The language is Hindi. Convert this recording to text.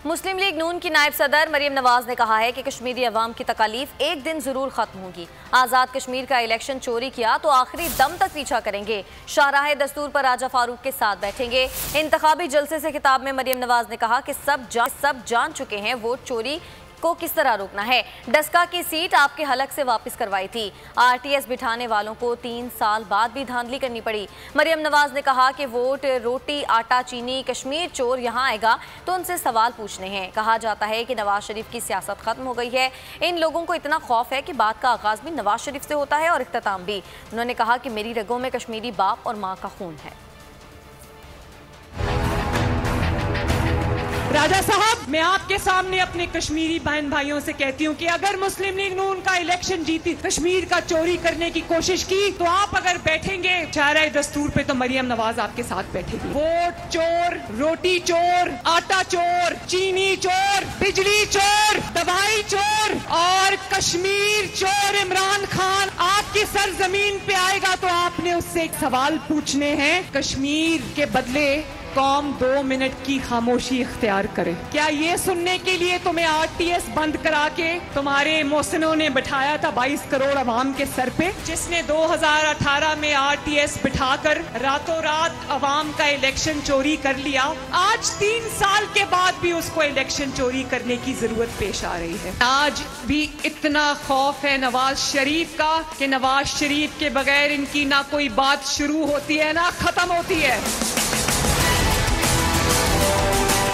मुस्लिम लीग नून की नायब सदर मरियम नवाज ने कहा है कि कश्मीरी अवाम की तकालीफ एक दिन जरूर खत्म होगी। आज़ाद कश्मीर का इलेक्शन चोरी किया तो आखिरी दम तक पीछा करेंगे। शाहराह दस्तूर पर राजा फारूक के साथ बैठेंगे। इंतखाबी जलसे से खिताब में मरियम नवाज ने कहा कि सब जान चुके हैं वोट चोरी को किस तरह रोकना है। डस्का की सीट आपके हलक से वापस करवाई थी। आरटीएस बिठाने वालों को 3 साल बाद भी धांधली करनी पड़ी। मरियम नवाज ने कहा कि वोट रोटी आटा चीनी कश्मीर चोर यहां आएगा तो उनसे सवाल पूछने हैं। कहा जाता है कि नवाज शरीफ की सियासत खत्म हो गई है। इन लोगों को इतना खौफ है कि बात का आगाज भी नवाज शरीफ से होता है और इख्तिताम भी। उन्होंने कहा कि मेरी रगों में कश्मीरी बाप और माँ का खून है। राजा साहब, मैं आपके सामने अपने कश्मीरी बहन भाइयों से कहती हूँ कि अगर मुस्लिम लीग नून का इलेक्शन जीती, कश्मीर का चोरी करने की कोशिश की, तो आप अगर बैठेंगे शाहराह दस्तूर पे तो मरियम नवाज आपके साथ बैठेगी। वोट चोर, रोटी चोर, आटा चोर, चीनी चोर, बिजली चोर, दवाई चोर और कश्मीर चोर इमरान खान आपकी सरजमीन पे आएगा तो आपने उससे एक सवाल पूछने हैं। कश्मीर के बदले कौम 2 मिनट की खामोशी इख्तियार करे। क्या ये सुनने के लिए तुम्हें आरटीएस बंद करा के तुम्हारे मोहसिनों ने बिठाया था 22 करोड़ अवाम के सर पे, जिसने 2018 में आरटीएस बिठाकर रातों रात अवाम का इलेक्शन चोरी कर लिया। आज 3 साल के बाद भी उसको इलेक्शन चोरी करने की जरूरत पेश आ रही है। आज भी इतना खौफ है नवाज शरीफ का कि नवाज शरीफ के बगैर इनकी ना कोई बात शुरू होती है ना खत्म होती है।